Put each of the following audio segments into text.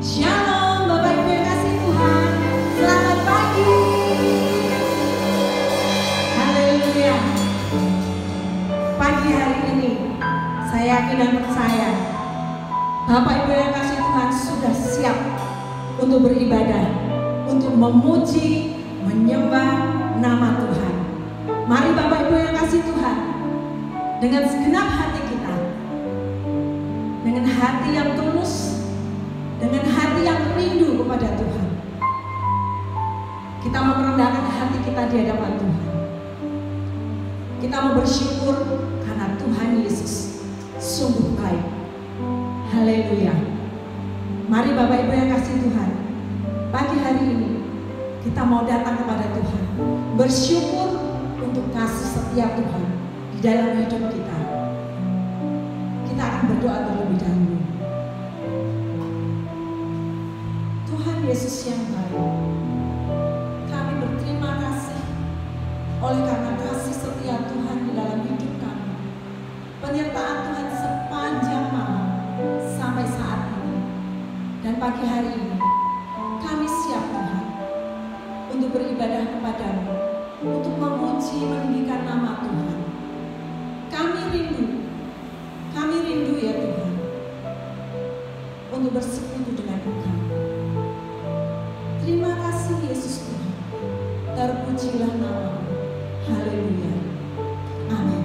Shalom Bapak Ibu yang kasih Tuhan, selamat pagi. Haleluya. Pagi hari ini saya yakin dan percaya Bapak Ibu yang kasih Tuhan sudah siap untuk beribadah, untuk memuji, menyembah nama Tuhan. Mari Bapak Ibu yang kasih Tuhan, dengan segenap hati kita, dengan hati yang tulus, dengan hati yang rindu kepada Tuhan, kita mau merendahkan hati kita di hadapan Tuhan. Kita mau bersyukur karena Tuhan Yesus sungguh baik. Haleluya. Mari Bapak Ibu yang kasih Tuhan, pagi hari ini kita mau datang kepada Tuhan, bersyukur untuk kasih setia Tuhan di dalam hidup kita. Kita akan berdoa terlebih dahulu. Tuhan Yesus yang baik, kami berterima kasih oleh karena kasih setia Tuhan di dalam hidup kami, penyertaan Tuhan sepanjang malam sampai saat ini. Dan pagi hari ini kami siap Tuhan untuk beribadah kepadamu, untuk memuji, meninggikan nama Tuhan. Kami rindu ya Tuhan, untuk bersekutu dengan Engkau. Terima kasih Yesus Tuhan, terpujilah nama-Mu. Haleluya. Amin.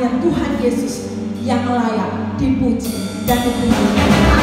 hanya Tuhan Yesus yang layak dipuji dan dipuji.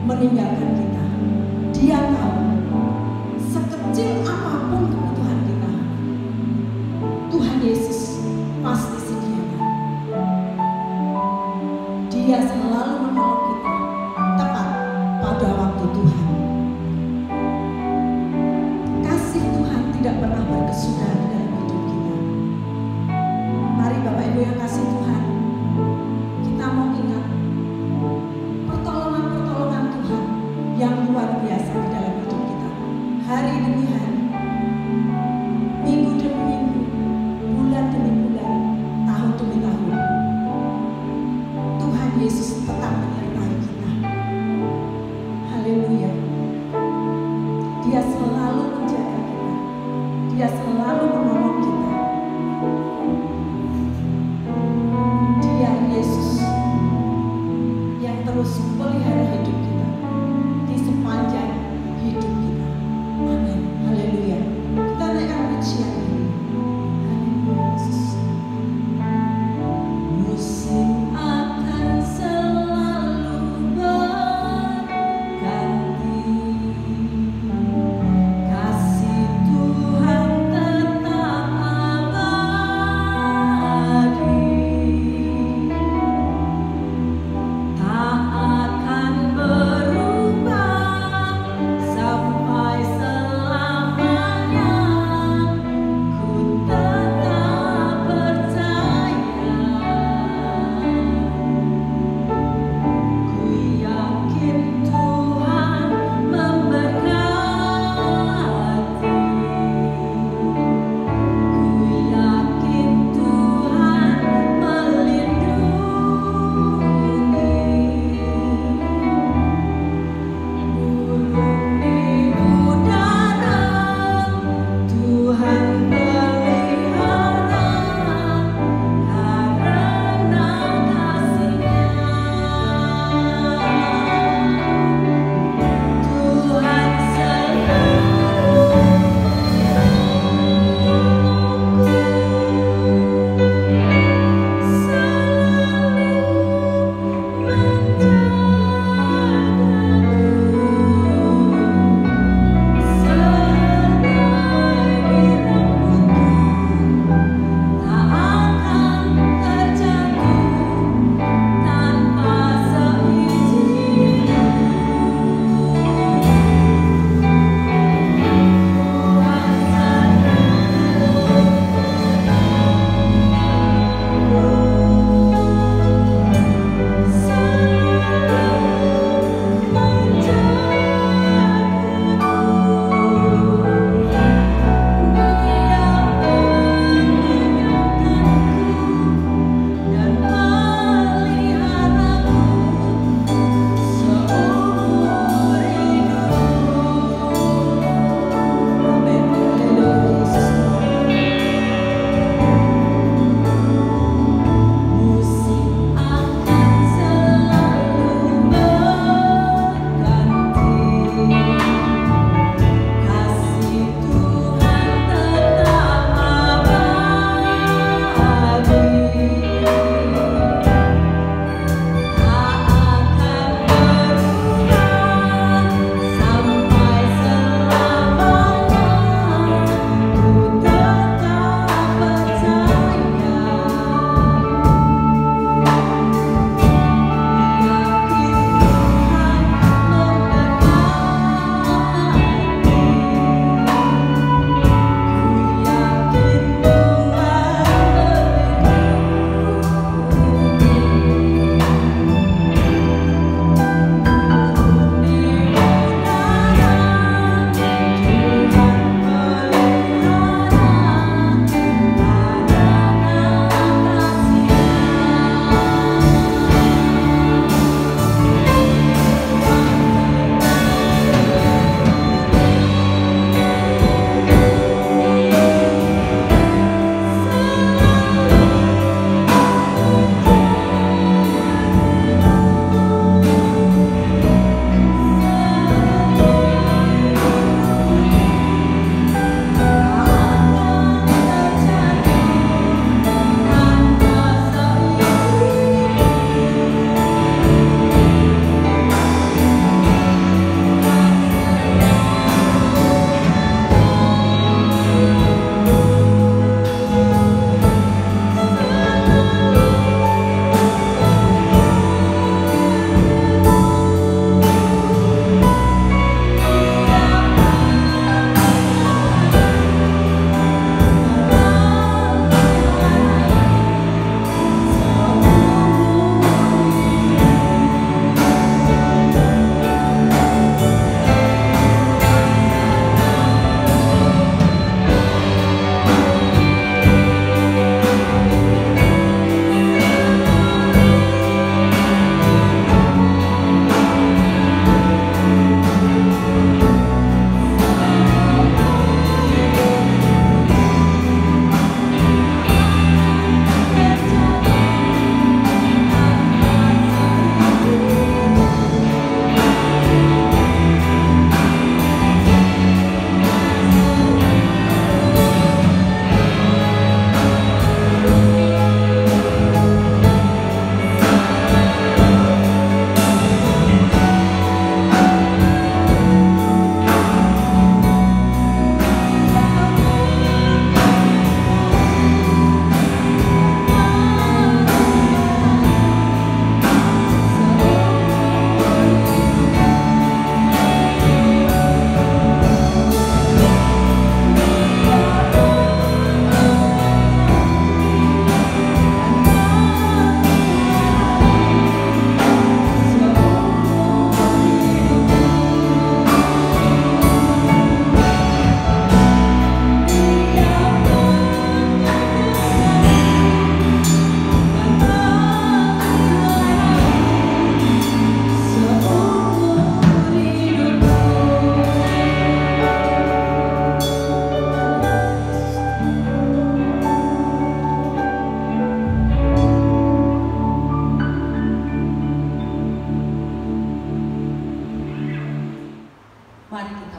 meninggalkan kita. Dia tahu sekecil apapun kebutuhan kita, Tuhan Yesus pasti sediakan. Dia selalu menolong kita tepat pada waktu Tuhan. Kasih Tuhan tidak pernah berkesudahan dalam hidup kita. Mari Bapak Ibu yang kasih Tuhan, kita mau ingat pertolongan-pertolongan Tuhan yang luar biasa di dalam hidup kita. Hari demi hari, minggu demi minggu, bulan demi bulan, tahun demi tahun, Tuhan Yesus tetap menyertai kita. Haleluya. Dia selalu menjaga kita. Dia selalu menolong kita. Dia Yesus yang terus pelihara hidup kita di sepanjang hidup kita. Amin. Haleluya. Kita naikkan pujian ini. Haleluya Yesus. Musim akan selalu berganti, kasih Tuhan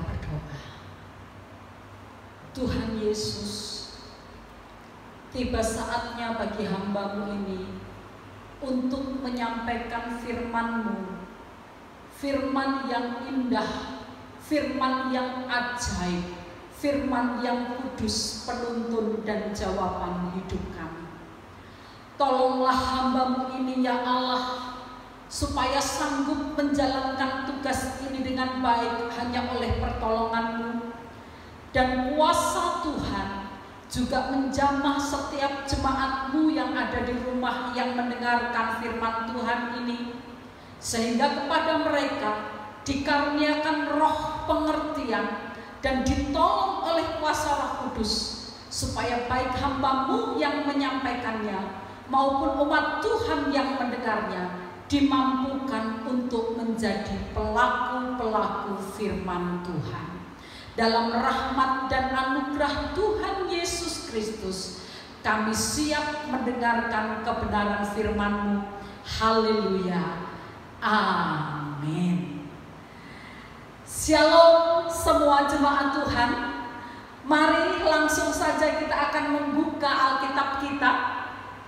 berdoa. Tuhan Yesus, tiba saatnya bagi hamba-Mu ini untuk menyampaikan firman-Mu, firman yang indah, firman yang ajaib, firman yang kudus, penuntun dan jawaban hidup kami. Tolonglah hamba-Mu ini ya Allah, supaya sanggup menjalankan tugas ini dengan baik hanya oleh pertolongan-Mu. Dan kuasa Tuhan juga menjamah setiap jemaat-Mu yang ada di rumah yang mendengarkan firman Tuhan ini, sehingga kepada mereka dikaruniakan roh pengertian dan ditolong oleh kuasa Roh Kudus, supaya baik hamba-Mu yang menyampaikannya maupun umat Tuhan yang mendengarnya dimampukan untuk menjadi pelaku-pelaku firman Tuhan. Dalam rahmat dan anugerah Tuhan Yesus Kristus, kami siap mendengarkan kebenaran firman-Mu. Haleluya. Amin. Shalom semua jemaat Tuhan. Mari langsung saja kita akan membuka Alkitab kita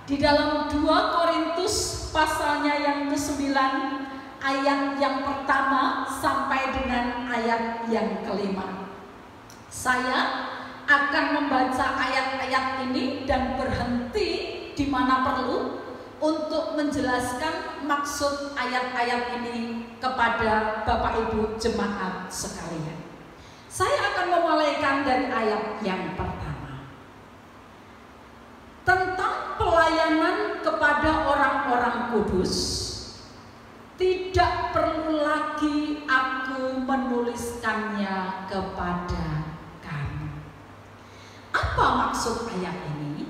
di dalam 2 Korintus pasalnya yang ke-9, ayat yang pertama sampai dengan ayat yang ke-5. Saya akan membaca ayat-ayat ini dan berhenti di mana perlu untuk menjelaskan maksud ayat-ayat ini kepada Bapak Ibu jemaat sekalian. Saya akan memulaikan dari ayat yang pertama. Tentang pelayanan kepada orang-orang kudus, tidak perlu lagi aku menuliskannya kepada apa maksud ayat ini?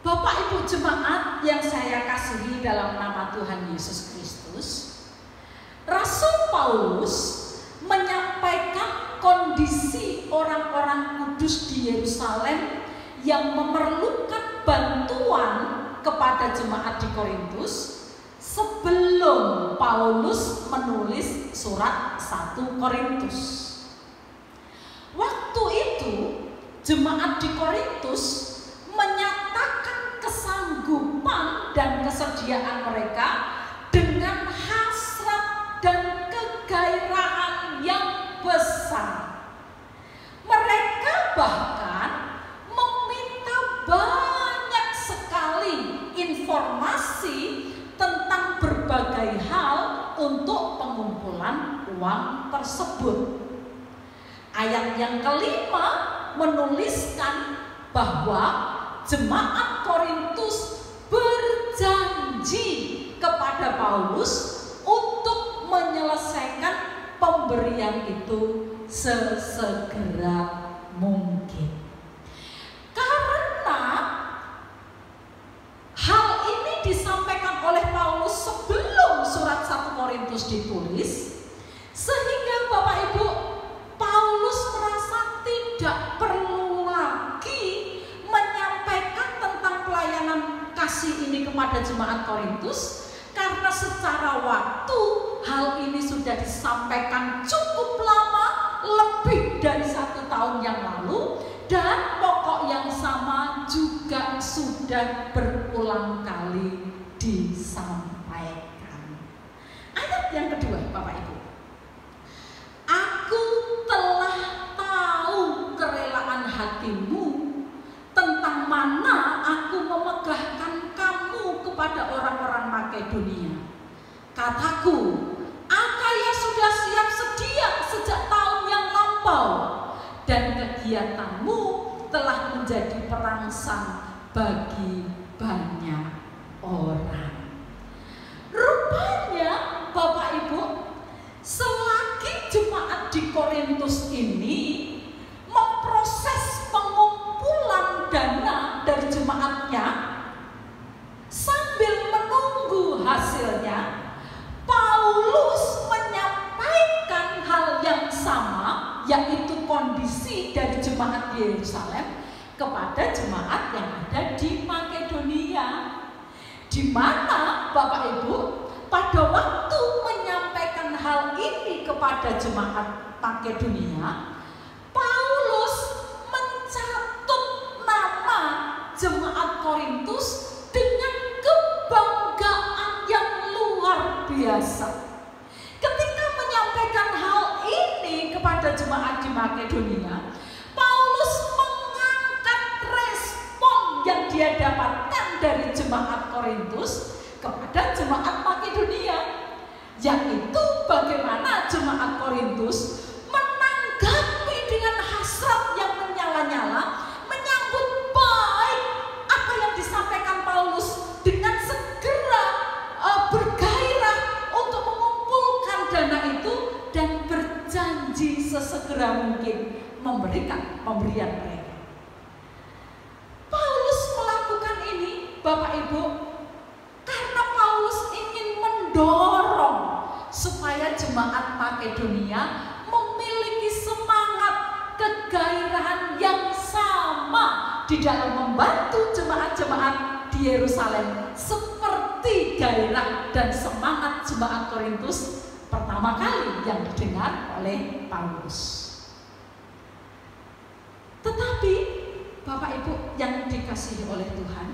Bapak Ibu jemaat yang saya kasihi dalam nama Tuhan Yesus Kristus, Rasul Paulus menyampaikan kondisi orang-orang kudus di Yerusalem yang memerlukan bantuan kepada jemaat di Korintus sebelum Paulus menulis surat 1 Korintus. Waktu itu jemaat di Korintus menyatakan kesanggupan dan kesediaan mereka dengan hasrat dan kegairahan yang besar. Mereka bahkan meminta banyak sekali informasi tentang berbagai hal untuk pengumpulan uang tersebut. Ayat yang kelima menuliskan bahwa jemaat Korintus berjanji kepada Paulus untuk menyelesaikan pemberian itu sesegera mungkin. Karena hal ini disampaikan oleh Paulus sebelum surat 1 Korintus ditulis, sehingga Bapak Ibu, Paulus merasa tidak perlu lagi menyampaikan tentang pelayanan kasih ini kepada jemaat Korintus, karena secara waktu hal ini sudah disampaikan cukup lama, lebih dari 1 tahun yang lalu, dan pokok yang sama juga sudah berulang kali disampaikan. Ayat yang kedua, Bapak Ibu. Aku telah tahu kerelaan hatimu tentang mana aku memegahkan kamu kepada orang-orang Makedonia. Kataku, Akaya sudah siap sedia sejak tahun yang lampau, dan kegiatanmu telah menjadi perangsang bagi banyak orang. Rupanya Bapak Ibu, selagi jemaat di Korintus ini memproses pengumpulan dana dari jemaatnya, sambil menunggu hasilnya, Paulus menyampaikan hal yang sama, yaitu kondisi dari jemaat di Yerusalem kepada jemaat yang ada di Makedonia, di mana Bapak Ibu pada waktu menyampaikan hal ini kepada jemaat Makedonia, Paulus mencatut nama jemaat Korintus dengan kebanggaan yang luar biasa. Ketika menyampaikan hal ini kepada jemaat di Makedonia, Paulus mengangkat respon yang dia dapatkan dari jemaat Korintus kepada jemaat Makedonia, yaitu bagaimana jemaat Korintus menanggapi dengan hasrat yang menyala-nyala, menyambut baik apa yang disampaikan Paulus dengan segera bergairah untuk mengumpulkan dana itu dan berjanji sesegera mungkin memberikan pemberian mereka. Paulus melakukan ini, Bapak Ibu, karena Paulus ingin mendorong supaya jemaat Makedonia memiliki semangat kegairahan yang sama di dalam membantu jemaat-jemaat di Yerusalem seperti gairah dan semangat jemaat Korintus pertama kali yang didengar oleh Paulus. Tetapi Bapak Ibu yang dikasihi oleh Tuhan,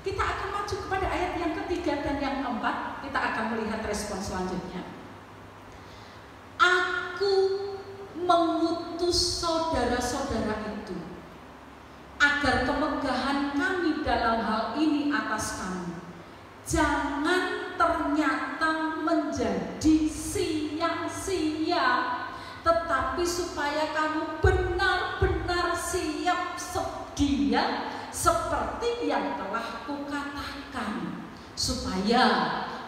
kita akan maju kepada ayat yang ketiga dan yang keempat. Kita akan melihat respon selanjutnya. Aku mengutus saudara-saudara itu agar kemegahan kami dalam hal ini atas kamu jangan ternyata menjadi sia-sia, tetapi supaya kamu benar-benar siap sedia seperti yang telah kukatakan, supaya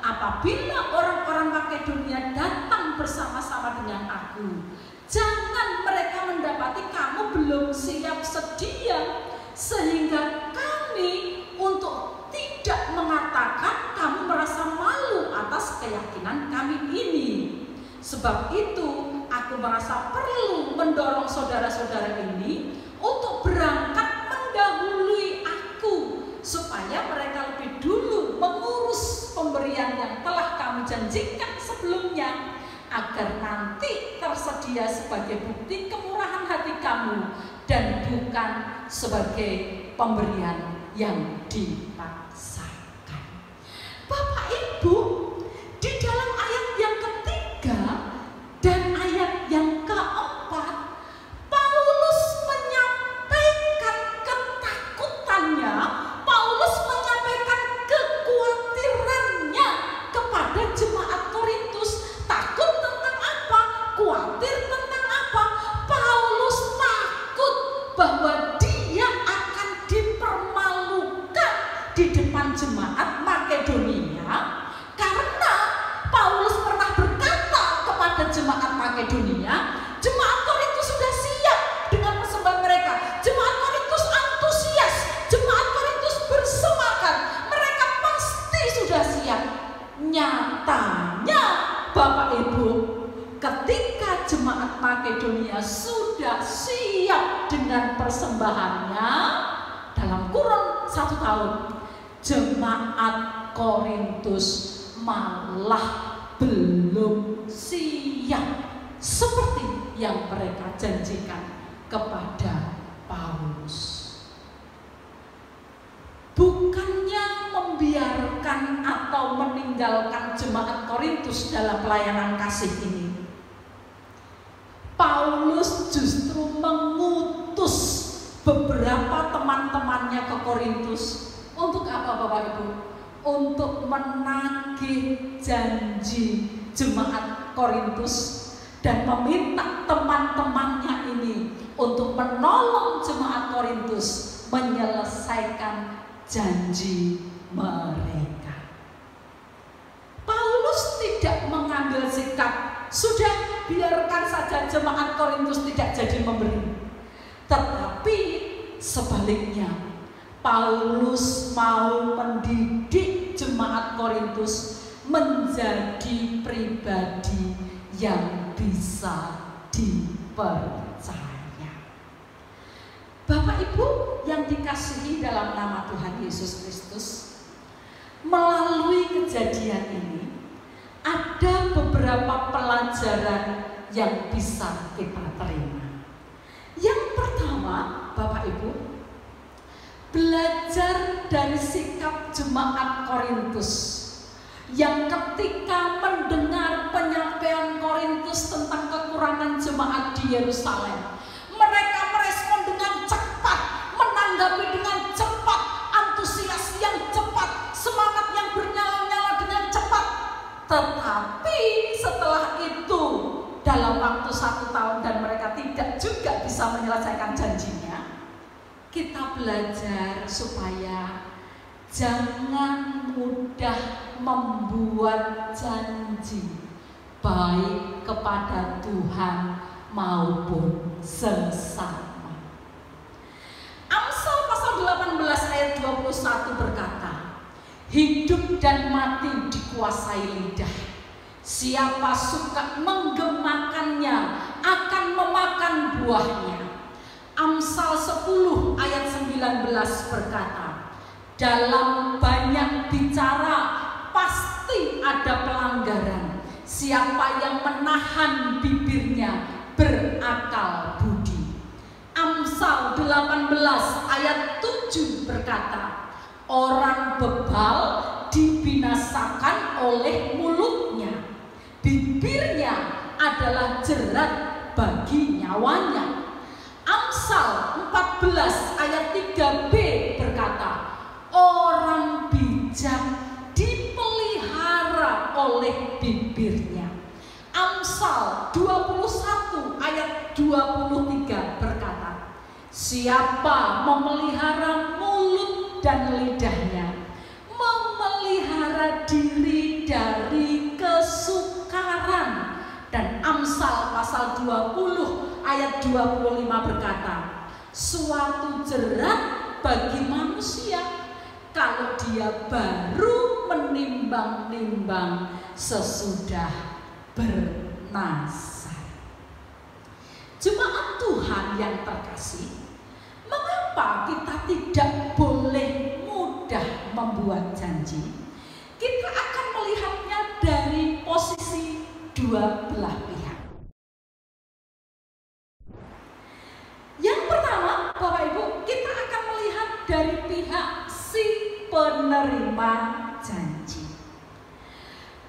apabila orang-orang Makedonia datang bersama-sama dengan aku, jangan mereka mendapati kamu belum siap sedia, sehingga kami untuk tidak mengatakan kamu merasa malu atas keyakinan kami ini. Sebab itu aku merasa perlu mendorong saudara-saudara ini untuk berangkat mendahului aku, supaya mereka lebih dulu mengurus pemberian yang telah kami janjikan sebelumnya, agar nanti tersedia sebagai bukti kemurahan hati kamu dan bukan sebagai pemberian yang dipaksakan. Bapak Ibu, di dalam ayat yang ketiga dan ayat yang keempat, Paulus menyampaikan ketakutannya, Paulus menyampaikan kekhawatirannya kepada jemaat Korintus. Takut tentang apa? Khawatir tentang apa? Paulus takut bahwa dia akan dipermalukan di depan jemaat Makedonia, karena Paulus pernah berkata kepada jemaat Makedonia, jemaat Korintus sudah siap dengan persembahan mereka, jemaat Korintus antusias, jemaat Korintus bersemangat, mereka pasti sudah siap. Nyatanya Bapak Ibu, ketika jemaat Makedonia sudah siap dengan persembahannya, dalam kurun 1 tahun, jemaat Korintus malah belum siap seperti yang mereka janjikan kepada Paulus. Bukannya membiarkan atau meninggalkan jemaat Korintus dalam pelayanan kasih ini, Paulus justru mengutus beberapa teman-temannya ke Korintus. Untuk apa Bapak Ibu? Untuk menagih janji jemaat Korintus dan meminta teman-temannya ini untuk menolong jemaat Korintus menyelesaikan janji mereka. Paulus tidak mengambil sikap, sudah biarkan saja jemaat Korintus tidak jadi memberi. Tetapi sebaliknya, Paulus mau mendidik jemaat Korintus menjadi pribadi yang bisa dipercaya. Bapak Ibu yang dikasihi dalam nama Tuhan Yesus Kristus, melalui kejadian ini ada beberapa pelajaran yang bisa kita terima. Yang pertama, Bapak Ibu, belajar dari sikap jemaat Korintus yang ketika mendengar penyampaian Korintus tentang kekurangan jemaat di Yerusalem, mereka merespon dengan cepat, menanggapi dengan cepat, antusias yang cepat, semangat yang bernyala-nyala dengan cepat. Tetapi setelah itu dalam waktu 1 tahun dan mereka tidak juga bisa menyelesaikan janjinya, kita belajar supaya jangan mudah membuat janji baik kepada Tuhan maupun sesama. Amsal pasal 18 ayat 21 berkata, hidup dan mati dikuasai lidah. Siapa suka menggemakannya akan memakan buahnya. Amsal 10 ayat 19 berkata, dalam banyak bicara pasti ada pelanggaran. Siapa yang menahan bibirnya berakal budi. Amsal 18 ayat 7 berkata, orang bebal dibinasakan oleh mulutnya. Bibirnya adalah jerat bagi nyawanya. Amsal 14 ayat 3b berkata, orang bijak dipelihara oleh bibirnya. Amsal 21 ayat 23 berkata, siapa memelihara mulut dan lidahnya, memelihara diri dari kesukaran. Dan Amsal pasal 20 ayat 25 berkata, suatu jerat bagi manusia kalau dia baru menimbang-nimbang sesudah bernasar. Jemaat Tuhan yang terkasih, mengapa kita tidak boleh mudah membuat janji? Kita akan melihatnya dari posisi dua belah pihak. Yang pertama, Bapak Ibu, kita akan melihat dari pihak si penerima janji.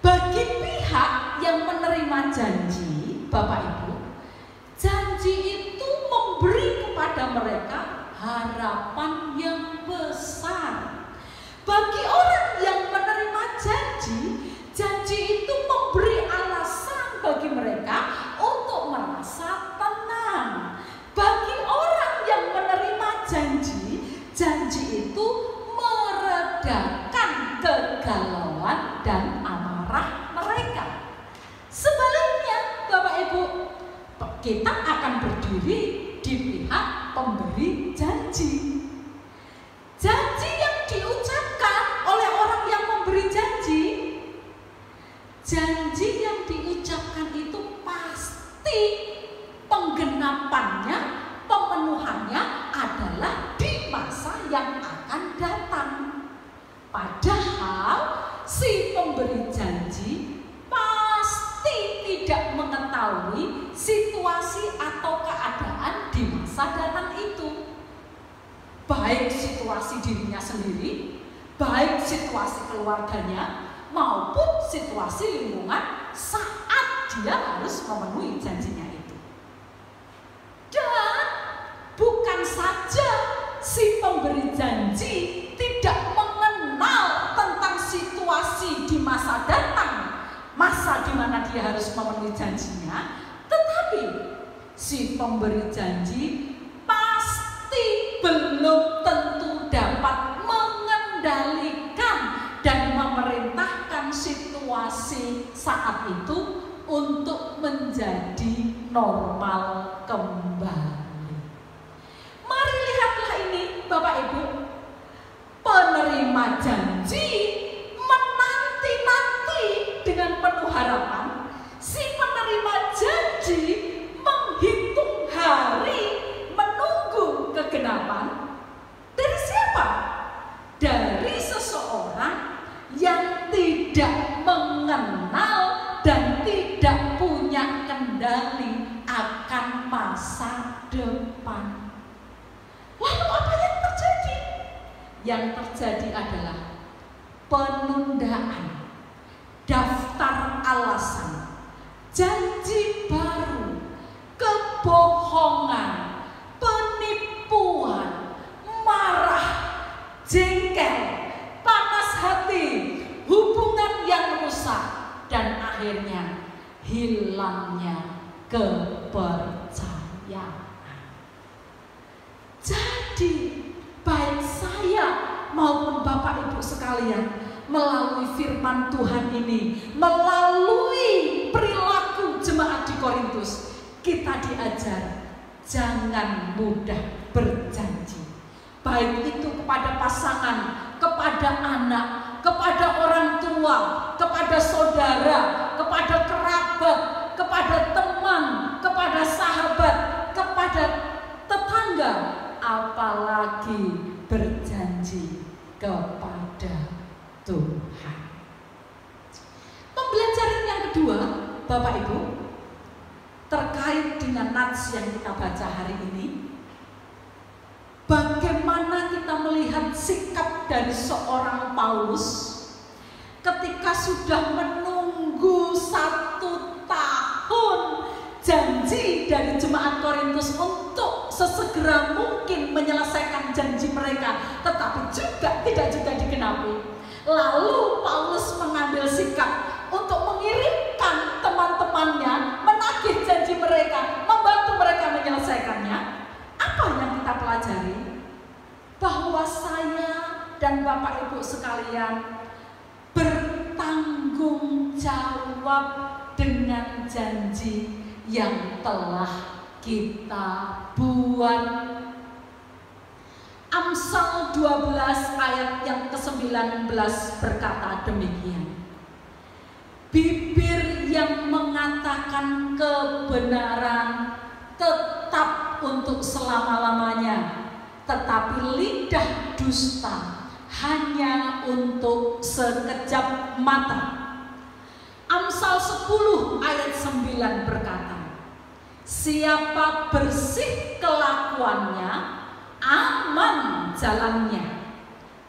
Bagi pihak yang menerima janji, Bapak Ibu, janji itu memberi kepada mereka harapan yang besar. Bagi orang yang menerima janji, janji itu memberi alasan bagi mereka untuk merasa tenang. Bagi orang yang menerima janji, janji itu meredakan kegalauan dan amarah mereka. Sebaliknya, Bapak Ibu, kita akan berdiri di pihak pemberi janji. Janji yang diucapkan oleh orang yang memberi janji, janji yang diucapkan itu pasti penggenapannya, pemenuhannya adalah di masa yang akan datang. Padahal si pemberi janji pasti tidak mengetahui situasi atau keadaan di masa datang itu. Baik situasi dirinya sendiri, baik situasi keluarganya, maupun situasi lingkungan saat dia harus memenuhi janjinya itu. Dan bukan saja si pemberi janji tidak mengenal tentang situasi di masa datang, masa di mana dia harus memenuhi janjinya, tetapi si pemberi janji pasti belum tentu dapat mengendalikan dan memerintahkan situasi saat itu untuk menjadi normal kembali. Mari lihatlah ini, Bapak Ibu. Penerima janji menanti-nanti dengan penuh harapan. Si penerima janji menghitung hari, menunggu kegenapan. Dari siapa? Dari seseorang yang tidak mengenal dan tidak punya kendali masa depan. Lalu apa yang terjadi? Yang terjadi adalah penundaan, daftar alasan, janji baru, kebohongan, penipuan, marah, jengkel, panas hati, hubungan yang rusak, dan akhirnya hilangnya kepercayaan. Jadi baik saya maupun Bapak Ibu sekalian, melalui firman Tuhan ini, melalui perilaku jemaat di Korintus, kita diajar jangan mudah berjanji. Baik itu kepada pasangan, kepada anak, kepada orang tua, kepada saudara, kepada kerabat, kepada teman, kepada sahabat, kepada tetangga, apalagi berjanji kepada Tuhan. Pembelajaran yang kedua, Bapak Ibu, terkait dengan nats yang kita baca hari ini, bagaimana kita melihat sikap dari seorang Paulus ketika sudah menunggu 1 tahun janji dari jemaat Korintus untuk sesegera mungkin menyelesaikan janji mereka, tetapi tidak juga digenapi. Lalu Paulus mengambil sikap untuk mengirimkan teman-temannya, menagih janji mereka, membantu mereka menyelesaikannya. Apa yang kita pelajari? Bahwa saya dan Bapak Ibu sekalian bertanggung jawab dengan janji yang telah kita buat. Amsal 12 ayat yang ke-19 berkata demikian. Bibir yang mengatakan kebenaran tetap untuk selama-lamanya, tetapi lidah dusta hanya untuk sekejap mata. Amsal 10 ayat 9 berkata, siapa bersih kelakuannya, aman jalannya,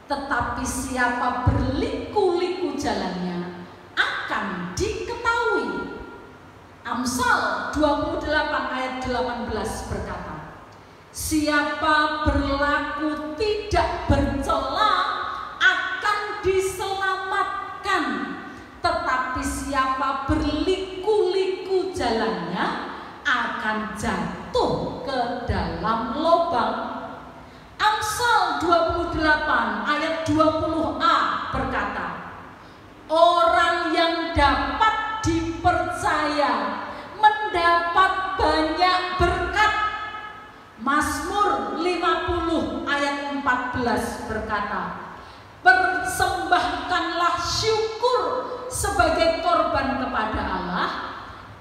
tetapi siapa berliku-liku jalannya akan diketahui. Amsal 28 ayat 18 berkata, siapa berlaku tidak bercela akan diselamatkan, tetapi siapa berliku-liku jalannya akan jatuh ke dalam lubang. Amsal 28 ayat 20a berkata, orang yang dapat dipercaya mendapat banyak berkat. Mazmur 50 ayat 14 berkata, persembahkanlah syukur sebagai korban kepada Allah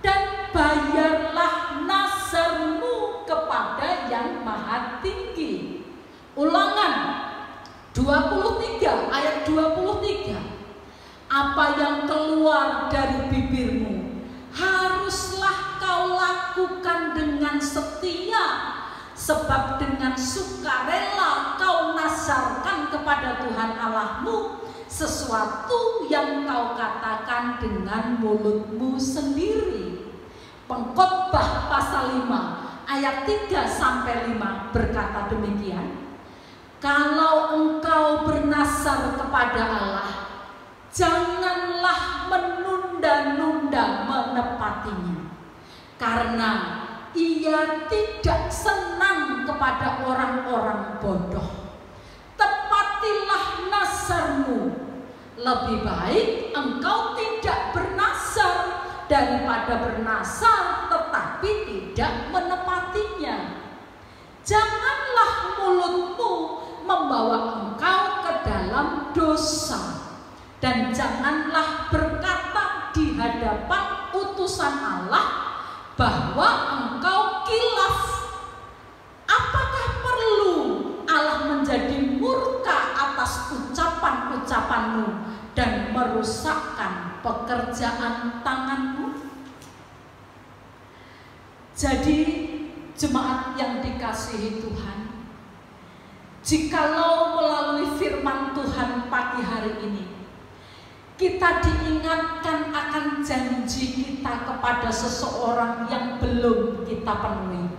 dan bayarlah nazarmu kepada Yang Maha Tinggi. Ulangan 23 ayat 23, apa yang keluar dari bibirmu haruslah kau lakukan dengan setia, sebab dengan sukarela kau nazarkan kepada Tuhan Allahmu sesuatu yang kau katakan dengan mulutmu sendiri. Pengkhotbah pasal 5 ayat 3-5 berkata demikian. Kalau engkau bernazar kepada Allah, janganlah menunda-nunda menepatinya, karena Ia tidak senang kepada orang-orang bodoh. Tepatilah nazarmu, lebih baik engkau tidak bernazar daripada bernazar tetapi tidak menepatinya. Janganlah mulutmu membawa engkau ke dalam dosa, dan janganlah berkata di hadapan utusan Allah bahwa engkau kilaf. Apakah perlu Allah menjadi murka atas ucapan-ucapanmu dan merusakkan pekerjaan tanganmu? Jadi Jemaat yang dikasihi Tuhan, jikalau melalui firman Tuhan pagi hari ini kita diingatkan akan janji kita kepada seseorang yang belum kita penuhi,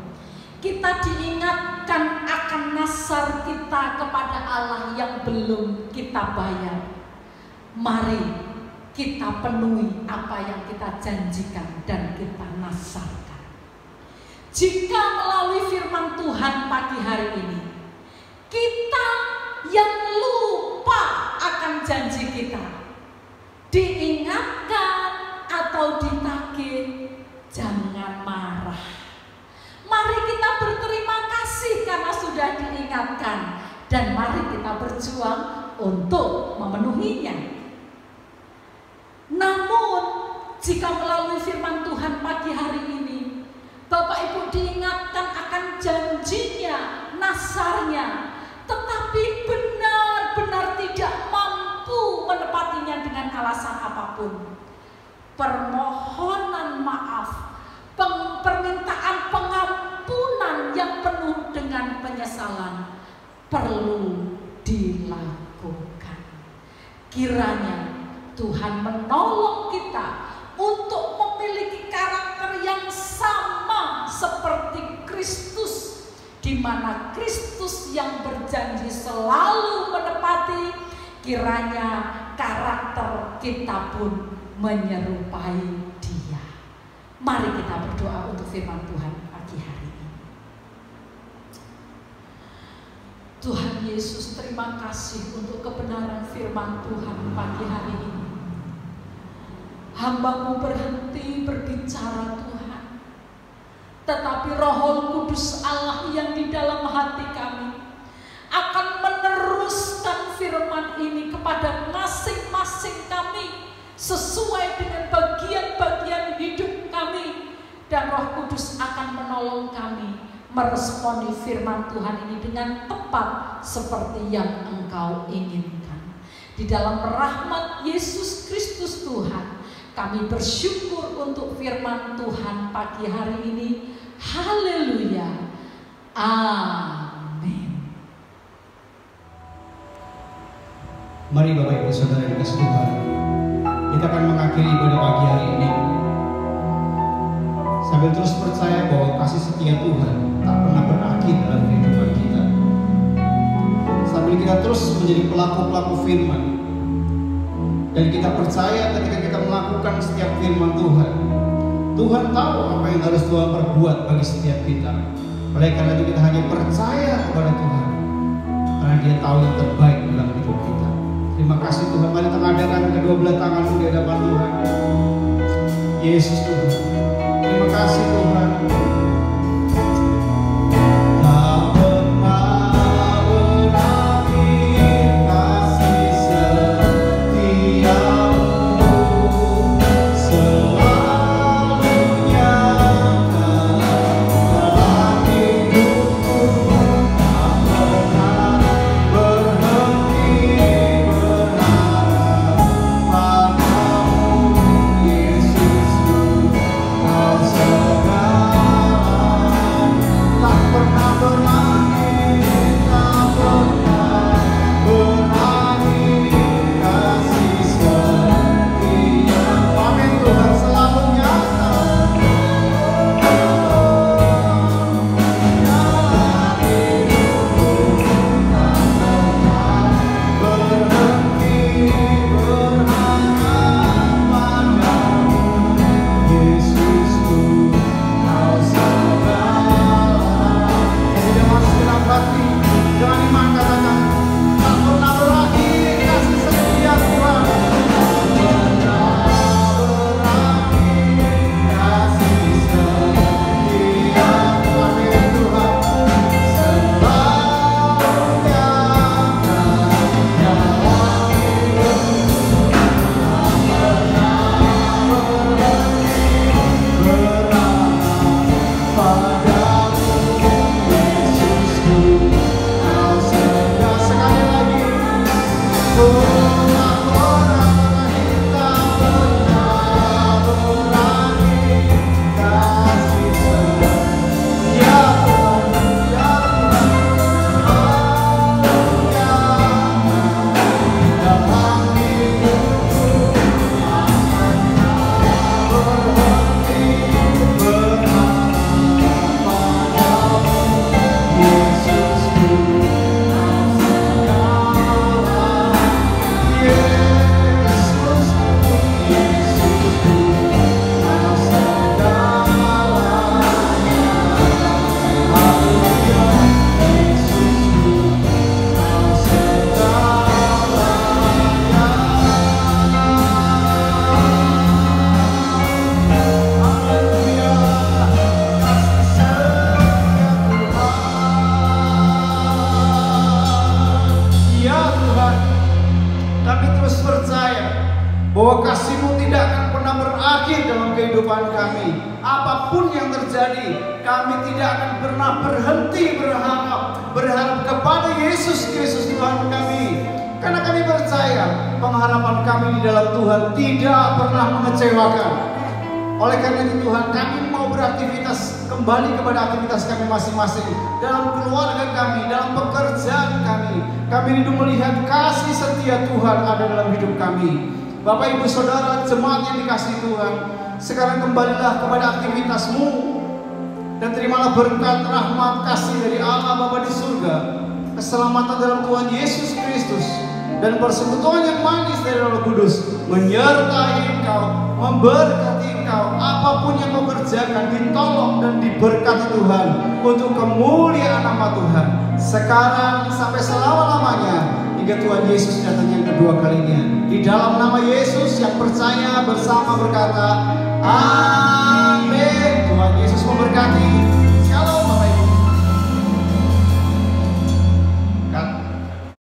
kita diingatkan akan nasar kita kepada Allah yang belum kita bayar, mari kita penuhi apa yang kita janjikan dan kita nasarkan. Jika melalui firman Tuhan pagi hari ini kita yang lupa akan janji kita, diingatkan atau ditagih, jangan marah. Mari kita berterima kasih karena sudah diingatkan, dan mari kita berjuang untuk memenuhinya. Namun jika melalui firman Tuhan pagi hari ini Bapak Ibu diingatkan akan janjinya, nasarnya, tetapi benar-benar tidak mampu menepatinya dengan alasan apapun, permohonan maaf, permintaan pengampunan yang penuh dengan penyesalan perlu dilakukan. Kiranya Tuhan menolong kita untuk memiliki karakter yang sama seperti Kristus, di mana Kristus yang berjanji selalu menepati, kiranya karakter kita pun menyerupai Dia. Mari kita berdoa untuk firman Tuhan pagi hari ini. Tuhan Yesus, terima kasih untuk kebenaran firman Tuhan pagi hari ini. Hamba-Mu berhenti berbicara Tuhan, tetapi Roh Kudus Allah yang di dalam hati kami akan meneruskan firman ini kepada masing-masing kami sesuai dengan bagian-bagian hidup kami, dan Roh Kudus akan menolong kami meresponi firman Tuhan ini dengan tepat seperti yang Engkau inginkan. Di dalam rahmat Yesus Kristus Tuhan, kami bersyukur untuk firman Tuhan pagi hari ini. Haleluya. Amin. Mari Bapak Ibu Saudara yang dikasihi Tuhan, kita akan mengakhiri ibadah pagi hari ini sambil terus percaya bahwa kasih setia Tuhan tak pernah berakhir dalam kehidupan kita. Sambil kita terus menjadi pelaku-pelaku firman, dan kita percaya ketika kita melakukan setiap firman Tuhan, Tuhan tahu apa yang harus Tuhan perbuat bagi setiap kita. Oleh karena itu kita hanya percaya kepada Tuhan, karena Dia tahu yang terbaik dalam hidup kita. Terima kasih Tuhan. Mari tengadakan kedua belah tanganmu di hadapan Tuhan. Yesus Tuhan, terima kasih Tuhan. Yesus, Kau segala terjadi, kami tidak akan pernah berhenti berharap kepada Yesus Kristus Tuhan kami. Karena kami percaya pengharapan kami di dalam Tuhan tidak pernah mengecewakan. Oleh karena itu Tuhan, kami mau beraktivitas kembali kepada aktivitas kami masing-masing, dalam keluarga kami, dalam pekerjaan kami. Kami rindu melihat kasih setia Tuhan ada dalam hidup kami. Bapak Ibu Saudara jemaat yang dikasihi Tuhan, sekarang kembalilah kepada aktivitasmu dan terimalah berkat, rahmat, kasih dari Allah Bapa di surga, keselamatan dalam Tuhan Yesus Kristus, dan persekutuan yang manis dari Roh Kudus menyertai engkau, memberkati engkau. Apapun yang kau kerjakan ditolong dan diberkati Tuhan untuk kemuliaan nama Tuhan sekarang sampai selama-lamanya, hingga Tuhan Yesus datang yang kedua kalinya. Di dalam nama Yesus yang percaya bersama berkata, Amin.